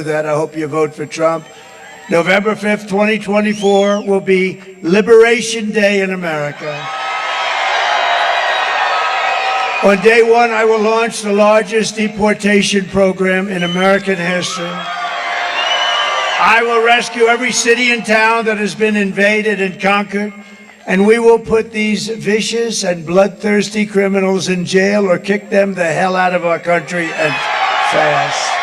that. I hope you vote for Trump. November 5th, 2024 will be Liberation Day in America. On day one, I will launch the largest deportation program in American history. I will rescue every city and town that has been invaded and conquered, and we will put these vicious and bloodthirsty criminals in jail or kick them the hell out of our country and fast.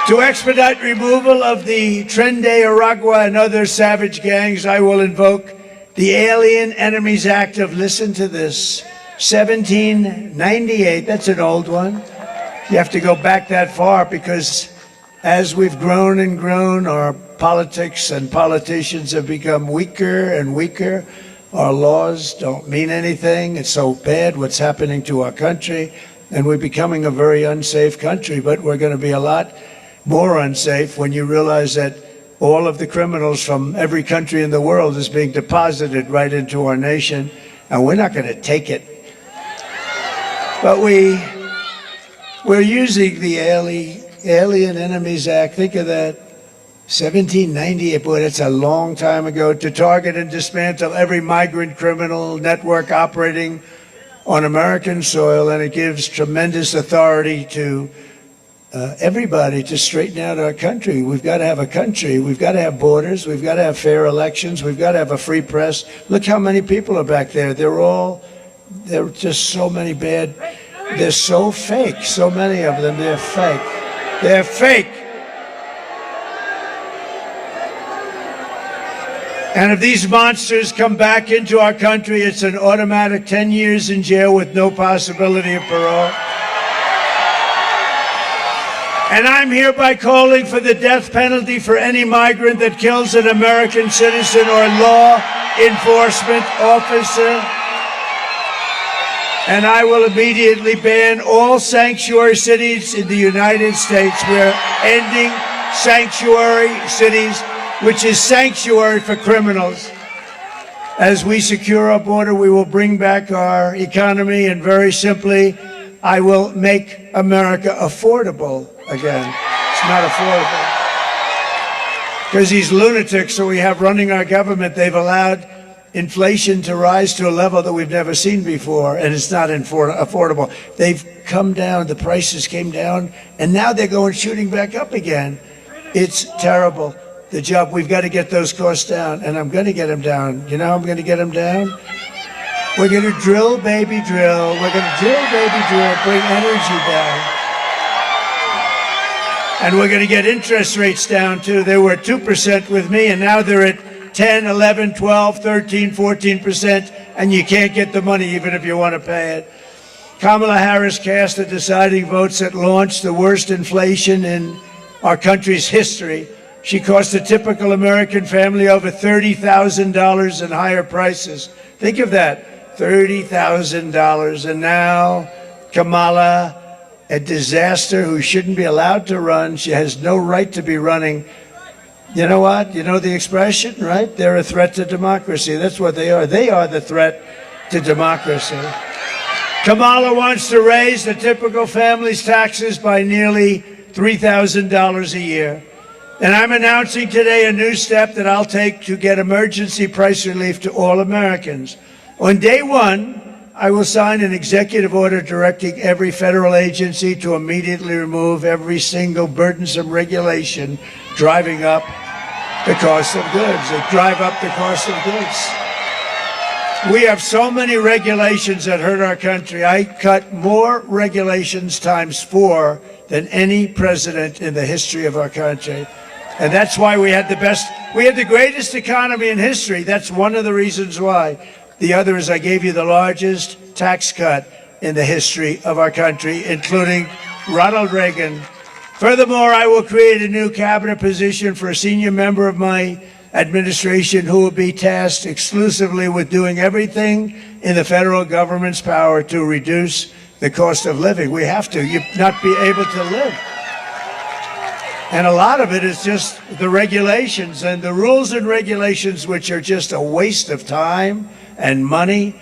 To expedite removal of the Tren de Aragua and other savage gangs, I will invoke the Alien Enemies Act of, listen to this, 1798. That's an old one. You have to go back that far because as we've grown and grown, our politics and politicians have become weaker and weaker. Our laws don't mean anything. It's so bad what's happening to our country, and we're becoming a very unsafe country, but we're going to be a lot more unsafe when you realize that all of the criminals from every country in the world is being deposited right into our nation, and we're not going to take it. But we're using the Alien Enemies Act, think of that, 1798, boy, that's a long time ago, to target and dismantle every migrant criminal network operating on American soil, and it gives tremendous authority to everybody to straighten out our country. We've got to have a country. We've got to have borders. We've got to have fair elections. We've got to have a free press. Look how many people are back there. They're just so many bad. They're so fake. So many of them, they're fake. They're fake. And if these monsters come back into our country, it's an automatic 10 years in jail with no possibility of parole. And I'm hereby calling for the death penalty for any migrant that kills an American citizen or law enforcement officer. And I will immediately ban all sanctuary cities in the United States. We're ending sanctuary cities, which is sanctuary for criminals. As we secure our border, we will bring back our economy, and very simply, I will make America affordable again. It's not affordable. Because these lunatics that we have running our government, they've allowed inflation to rise to a level that we've never seen before, and it's not affordable. They've come down, the prices came down, and now they're going shooting back up again. It's terrible. The job, we've got to get those costs down, and I'm going to get them down. You know how I'm going to get them down? We're going to drill, baby, drill. We're going to drill, baby, drill, bring energy down. And we're going to get interest rates down, too. They were at 2% with me, and now they're at 10, 11, 12, 13, 14%, and you can't get the money even if you want to pay it. Kamala Harris cast the deciding votes that launched the worst inflation in our country's history. She cost a typical American family over $30,000 in higher prices. Think of that, $30,000. And now Kamala, a disaster who shouldn't be allowed to run. She has no right to be running. You know what? You know the expression, right? They're a threat to democracy. That's what they are. They are the threat to democracy. Kamala wants to raise the typical family's taxes by nearly $3,000 a year. And I'm announcing today a new step that I'll take to get emergency price relief to all Americans. On day one, I will sign an executive order directing every federal agency to immediately remove every single burdensome regulation driving up the cost of goods. They drive up the cost of goods. We have so many regulations that hurt our country. I cut more regulations times 4 than any president in the history of our country. And that's why we had the greatest economy in history. That's one of the reasons why. The other is I gave you the largest tax cut in the history of our country, including Ronald Reagan. Furthermore, I will create a new cabinet position for a senior member of my administration who will be tasked exclusively with doing everything in the federal government's power to reduce the cost of living. We have to. You not be able to live. And a lot of it is just the regulations and the rules and regulations, which are just a waste of time and money.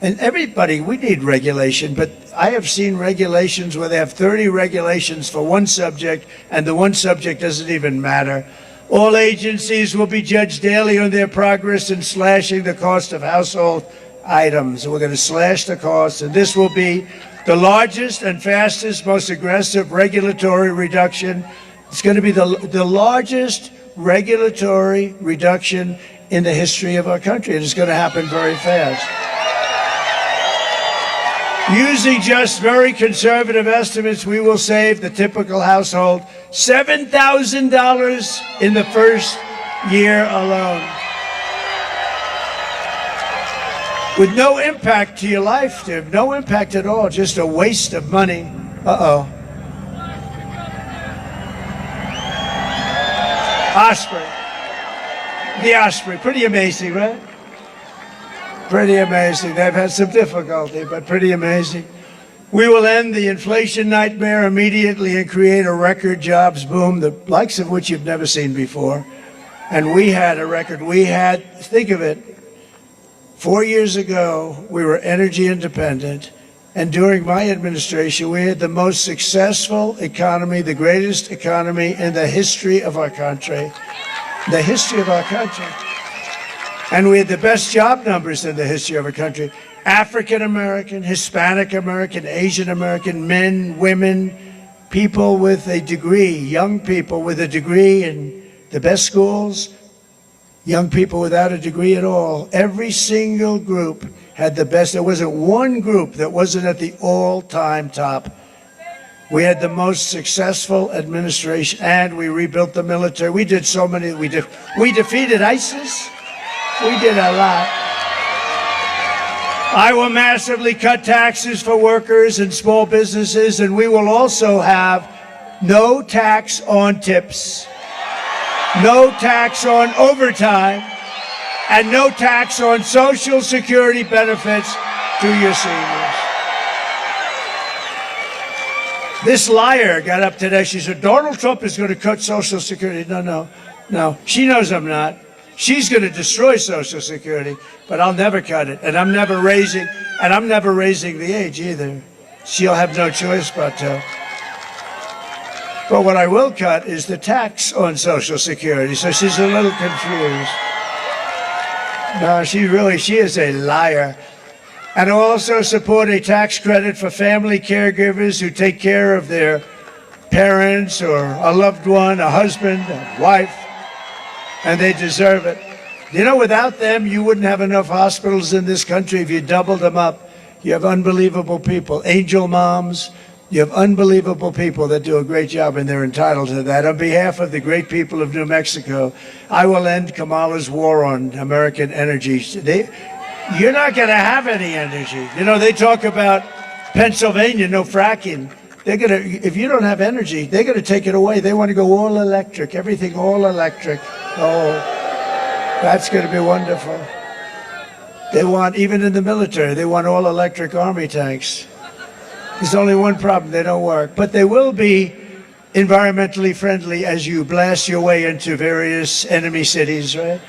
And everybody, we need regulation, but I have seen regulations where they have 30 regulations for one subject, and the one subject doesn't even matter. All agencies will be judged daily on their progress in slashing the cost of household items. We're going to slash the cost, and this will be the largest and fastest, most aggressive regulatory reduction. It's going to be the largest regulatory reduction in the history of our country. It is going to happen very fast. Using just very conservative estimates, we will save the typical household $7,000 in the first year alone, with no impact to your life, Tim. No impact at all, just a waste of money. Uh-oh. Osprey. The Osprey. Pretty amazing, right? Pretty amazing. They've had some difficulty, but pretty amazing. We will end the inflation nightmare immediately and create a record jobs boom, the likes of which you've never seen before. And we had a record. Think of it, 4 years ago, we were energy independent. And during my administration, we had the most successful economy, the greatest economy in the history of our country. The history of our country. And we had the best job numbers in the history of our country. African American, Hispanic American, Asian American, men, women, people with a degree, young people with a degree in the best schools, young people without a degree at all. Every single group had the best. There wasn't one group that wasn't at the all-time top. We had the most successful administration, and we rebuilt the military. We did so many. We defeated ISIS. We did a lot. I will massively cut taxes for workers and small businesses, and we will also have no tax on tips, no tax on overtime, and no tax on Social Security benefits to your seniors. This liar got up today. She said, Donald Trump is going to cut Social Security. No. She knows I'm not. She's going to destroy Social Security, but I'll never cut it. And I'm never raising the age either. She'll have no choice but to. But what I will cut is the tax on Social Security. So she's a little confused. No, she is a liar. And I'll also support a tax credit for family caregivers who take care of their parents or a loved one, a husband, a wife. And they deserve it. You know, without them, you wouldn't have enough hospitals in this country if you doubled them up. You have unbelievable people, angel moms. You have unbelievable people that do a great job, and they're entitled to that. On behalf of the great people of New Mexico, I will end Kamala's war on American energy. You're not going to have any energy. You know, they talk about Pennsylvania, no fracking. If you don't have energy, they're going to take it away. They want to go all electric, everything all electric. Oh, that's going to be wonderful. They want, even in the military, they want all electric army tanks. There's only one problem, they don't work. But they will be environmentally friendly as you blast your way into various enemy cities, right?